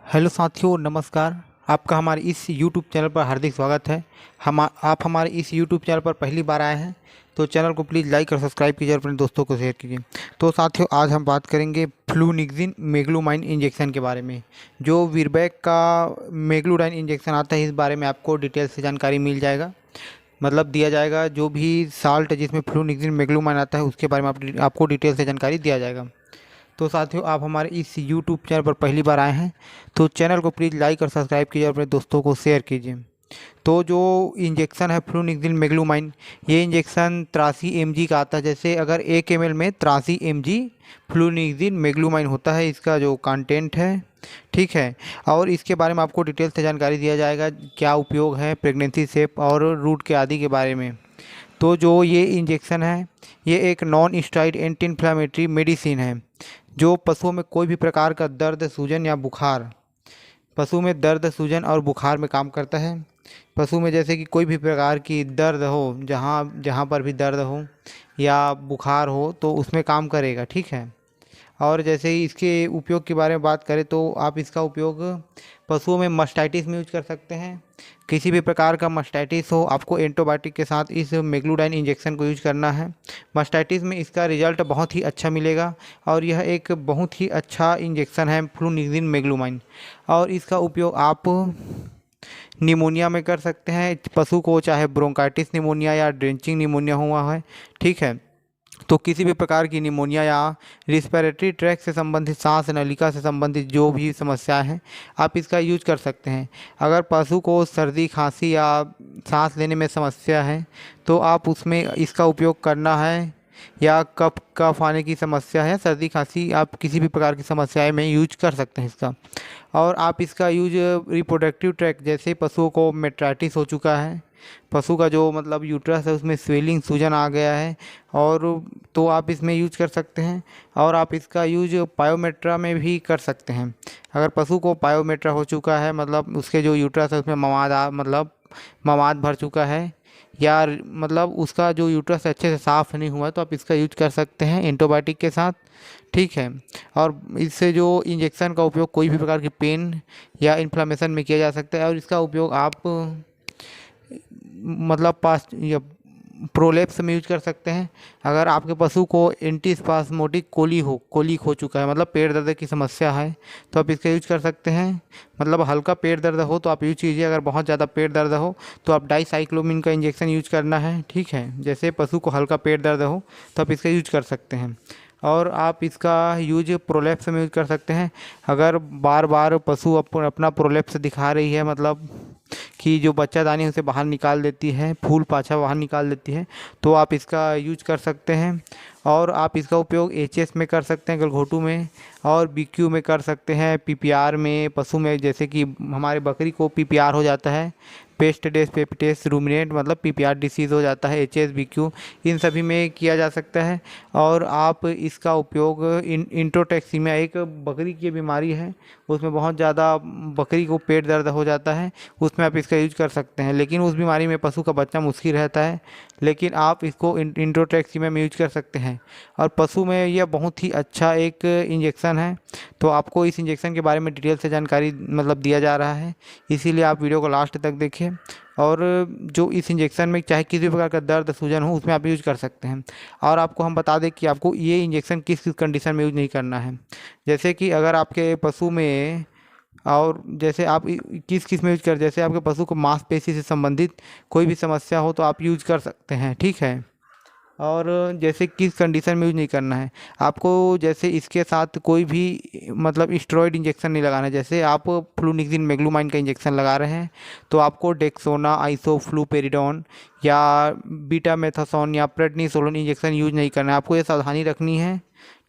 Hello साथियों, नमस्कार। आपका हमारे इस यूट्यूब चैनल पर हार्दिक स्वागत है। आप हमारे इस यूट्यूब चैनल पर पहली बार आए हैं तो चैनल को प्लीज़ लाइक और सब्सक्राइब कीजिए और अपने दोस्तों को शेयर कीजिए। तो साथियों, आज हम बात करेंगे फ्लूनिक्सिन मेग्लूमाइन इंजेक्शन के बारे में। जो वीरबैक का मेग्लूडाइन इंजेक्शन आता है, इस बारे में आपको डिटेल से जानकारी मिल जाएगा, मतलब दिया जाएगा। जो भी साल्ट जिसमें फ्लूनिक्सिन मेग्लूमाइन आता है उसके बारे में आपको डिटेल से जानकारी दिया जाएगा। तो साथियों, आप हमारे इस यूट्यूब चैनल पर पहली बार आए हैं तो चैनल को प्लीज़ लाइक और सब्सक्राइब कीजिए और अपने दोस्तों को शेयर कीजिए। तो जो इंजेक्शन है फ्लूनिक्सिल मेग्लूमाइन, ये इंजेक्शन 83 mg का आता है। जैसे अगर 1 ml में 83 mg फ्लूनिक्सिल मेग्लूमाइन होता है, इसका जो कंटेंट है, ठीक है। और इसके बारे में आपको डिटेल से जानकारी दिया जाएगा, क्या उपयोग है, प्रेगनेंसी सेफ और रूट के आदि के बारे में। तो जो ये इंजेक्शन है, ये एक non steroid anti inflammatory medicine है जो पशुओं में कोई भी प्रकार का दर्द, सूजन या बुखार, पशु में दर्द, सूजन और बुखार में काम करता है। पशु में जैसे कि कोई भी प्रकार की दर्द हो, जहाँ जहाँ पर भी दर्द हो या बुखार हो तो उसमें काम करेगा, ठीक है। और जैसे ही इसके उपयोग के बारे में बात करें तो आप इसका उपयोग पशुओं में मस्टाइटिस में यूज कर सकते हैं। किसी भी प्रकार का मस्टाइटिस हो, आपको एंटीबायोटिक के साथ इस मेग्लूडाइन इंजेक्शन को यूज करना है। मस्टाइटिस में इसका रिजल्ट बहुत ही अच्छा मिलेगा और यह एक बहुत ही अच्छा इंजेक्शन है फ्लूनिक्सिन मेग्लूमाइन। और इसका उपयोग आप निमोनिया में कर सकते हैं, पशु को चाहे ब्रोंकाइटिस निमोनिया या ड्रेंचिंग निमोनिया हुआ है, ठीक है। तो किसी भी प्रकार की निमोनिया या रिस्पिरेटरी ट्रैक से संबंधित, सांस नलिका से संबंधित जो भी समस्याएं हैं, आप इसका यूज कर सकते हैं। अगर पशु को सर्दी, खांसी या सांस लेने में समस्या है तो आप उसमें इसका उपयोग करना है। या कफ आने की समस्या है, सर्दी खांसी, आप किसी भी प्रकार की समस्याएं में यूज कर सकते हैं इसका। और आप इसका यूज रिप्रोडक्टिव ट्रैक, जैसे पशुओं को मेट्राइटिस हो चुका है, पशु का जो मतलब यूट्रस है उसमें स्वेलिंग, सूजन आ गया है, और तो आप इसमें यूज कर सकते हैं। और आप इसका यूज पायोमेट्रा में भी कर सकते हैं। अगर पशु को पायोमेट्रा हो चुका है, मतलब उसके जो यूट्रस है उसमें मतलब मवाद भर चुका है, या मतलब उसका जो यूट्रस अच्छे से साफ़ नहीं हुआ, तो आप इसका यूज कर सकते हैं एंटीबायोटिक के साथ, ठीक है। और इससे जो इंजेक्शन का उपयोग कोई भी प्रकार की पेन या इन्फ्लामेशन में किया जा सकता है। और इसका उपयोग आप मतलब पास या प्रोलेप्स में यूज कर सकते हैं। अगर आपके पशु को एंटीस्पास्मोटिक कोलिक हो चुका है, मतलब पेट दर्द की समस्या है, तो आप इसका यूज कर सकते हैं। मतलब हल्का पेट दर्द हो तो आप यूज कीजिए, अगर बहुत ज़्यादा पेट दर्द हो तो आप डाइसाइक्लोमिन का इंजेक्शन यूज करना है, ठीक है। जैसे पशु को हल्का पेट दर्द हो तो आप इसका यूज कर सकते हैं। और आप इसका यूज प्रोलेप्स में यूज कर सकते हैं। अगर बार बार पशु अपना प्रोलेप्स दिखा रही है, मतलब कि जो बच्चादानी उसे बाहर निकाल देती है, फूल पाछा बाहर निकाल देती है, तो आप इसका यूज कर सकते हैं। और आप इसका उपयोग एचएस में कर सकते हैं, गलघोटू में, और बीक्यू में कर सकते हैं, पीपीआर में, पशु में जैसे कि हमारे बकरी को पीपीआर हो जाता है, पेस्ट डेस पेपिटेस रूमिनेंट, मतलब पीपीआर डिसीज़ हो जाता है, एचएस, बीक्यू, इन सभी में किया जा सकता है। और आप इसका उपयोग इंट्रोटैक्सीमिया, एक बकरी की बीमारी है, उसमें बहुत ज़्यादा बकरी को पेट दर्द हो जाता है, उसमें आप इसका यूज कर सकते हैं। लेकिन उस बीमारी में पशु का बच्चा मुश्किल रहता है, लेकिन आप इसको इंट्रोटैक्सीमिया में यूज कर सकते हैं। और पशु में यह बहुत ही अच्छा एक इंजेक्शन है। तो आपको इस इंजेक्शन के बारे में डिटेल से जानकारी मतलब दिया जा रहा है, इसीलिए आप वीडियो को लास्ट तक देखें। और जो इस इंजेक्शन में चाहे किसी भी प्रकार का दर्द, सूजन हो, उसमें आप यूज कर सकते हैं। और आपको हम बता दें कि आपको ये इंजेक्शन किस किस कंडीशन में यूज नहीं करना है। जैसे कि अगर आपके पशु में, और जैसे आप किस किस में यूज कर, जैसे आपके पशु को मांसपेशी से संबंधित कोई भी समस्या हो तो आप यूज कर सकते हैं, ठीक है। और जैसे किस कंडीशन में यूज नहीं करना है, आपको जैसे इसके साथ कोई भी मतलब स्टेरॉइड इंजेक्शन नहीं लगाना है। जैसे आप फ्लूनिक्सिन मेग्लूमाइन का इंजेक्शन लगा रहे हैं तो आपको डेक्सोना, आइसोफ्लूपेरिडोन या बीटामेथासोन या प्रेडनिसोलोन इंजेक्शन यूज नहीं करना है। आपको ये सावधानी रखनी है,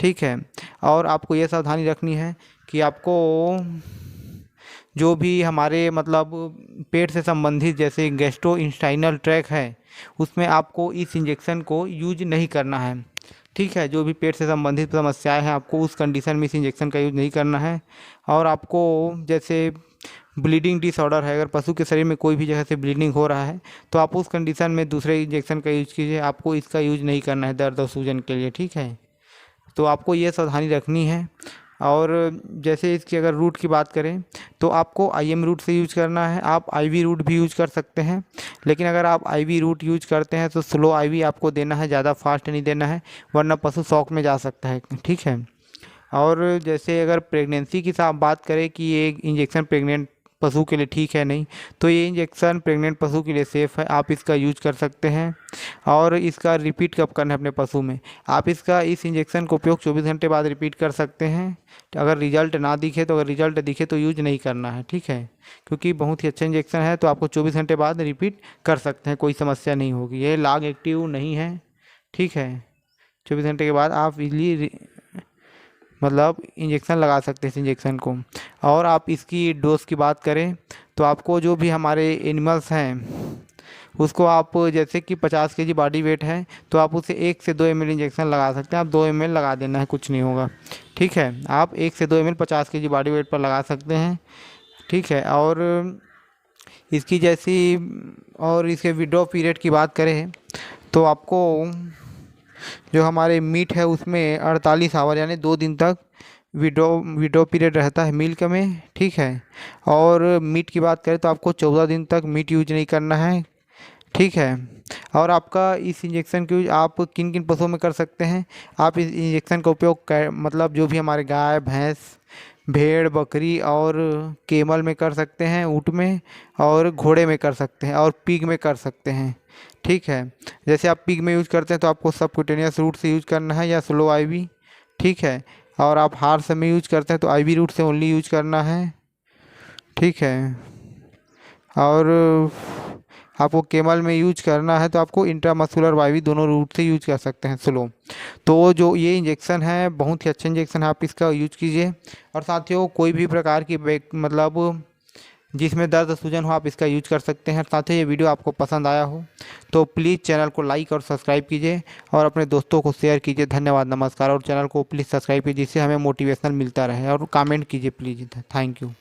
ठीक है। और आपको ये सावधानी रखनी है कि आपको जो भी हमारे मतलब पेट से संबंधित जैसे गैस्ट्रो इंस्टाइनल ट्रैक है, उसमें आपको इस इंजेक्शन को यूज नहीं करना है, ठीक है। जो भी पेट से संबंधित समस्याएं हैं, आपको उस कंडीशन में इस इंजेक्शन का यूज नहीं करना है। और आपको जैसे ब्लीडिंग डिसऑर्डर है, अगर पशु के शरीर में कोई भी जगह से ब्लीडिंग हो रहा है तो आप उस कंडीशन में दूसरे इंजेक्शन का यूज कीजिए, आपको इसका यूज नहीं करना है दर्द और सूजन के लिए, ठीक है। तो आपको ये सावधानी रखनी है। और जैसे इसकी अगर रूट की बात करें तो आपको IM रूट से यूज करना है। आप IV रूट भी यूज कर सकते हैं, लेकिन अगर आप IV रूट यूज करते हैं तो स्लो IV आपको देना है, ज़्यादा फास्ट नहीं देना है, वरना पशु शॉक में जा सकता है। ठीक है। और जैसे अगर प्रेगनेंसी की आप बात करें कि ये इंजेक्शन प्रेग्नेंट पशु के लिए ठीक है नहीं, तो ये इंजेक्शन प्रेग्नेंट पशु के लिए सेफ़ है, आप इसका यूज कर सकते हैं। और इसका रिपीट कब करना है अपने पशु में, आप इस इंजेक्शन का उपयोग 24 घंटे बाद रिपीट कर सकते हैं। तो अगर रिजल्ट ना दिखे तो अगर रिजल्ट दिखे तो यूज नहीं करना है। ठीक है, क्योंकि बहुत ही अच्छा इंजेक्शन है, तो आपको 24 घंटे बाद रिपीट कर सकते हैं, कोई समस्या नहीं होगी। ये लॉन्ग एक्टिव नहीं है। ठीक है, 24 घंटे के बाद आप इजली मतलब इंजेक्शन लगा सकते हैं इस इंजेक्शन को। और आप इसकी डोज की बात करें तो आपको जो भी हमारे एनिमल्स हैं उसको आप जैसे कि 50 kg बॉडी वेट है तो आप उसे 1 से 2 ml इंजेक्शन लगा सकते हैं। आप 2 ml लगा देना है, कुछ नहीं होगा। ठीक है, आप 1 से 2 ml 50 kg बॉडी वेट पर लगा सकते हैं। ठीक है। और इसकी जैसी और इसके विड्रॉ पीरियड की बात करें तो आपको जो हमारे मीट है उसमें 48 आवर यानी 2 दिन तक विड्रॉ पीरियड रहता है मिल्क में। ठीक है। और मीट की बात करें तो आपको 14 दिन तक मीट यूज नहीं करना है। ठीक है। और आपका इस इंजेक्शन की यूज आप किन किन पशुओं में कर सकते हैं, आप इस इंजेक्शन का उपयोग मतलब जो भी हमारे गाय भैंस भेड़ बकरी और केमल में कर सकते हैं, ऊँट में और घोड़े में कर सकते हैं और पिग में कर सकते हैं। ठीक है, जैसे आप पिग में यूज करते हैं तो आपको सबक्यूटेनियस रूट से यूज करना है या स्लो IV। ठीक है। और आप हार्स में यूज करते हैं तो IV रूट से ओनली यूज करना है। ठीक है। और आपको केमल में यूज करना है तो आपको इंट्रामस्कुलर IV दोनों रूट से यूज कर सकते हैं स्लो। तो जो ये इंजेक्शन है बहुत ही अच्छा इंजेक्शन है, आप इसका यूज कीजिए। और साथियों कोई भी प्रकार की मतलब जिसमें दर्द सूजन हो आप इसका यूज कर सकते हैं। साथियों ये वीडियो आपको पसंद आया हो तो प्लीज़ चैनल को लाइक और सब्सक्राइब कीजिए और अपने दोस्तों को शेयर कीजिए। धन्यवाद, नमस्कार। और चैनल को प्लीज़ सब्सक्राइब कीजिए जिससे हमें मोटिवेशनल मिलता रहे, और कमेंट कीजिए प्लीज़। Thank you.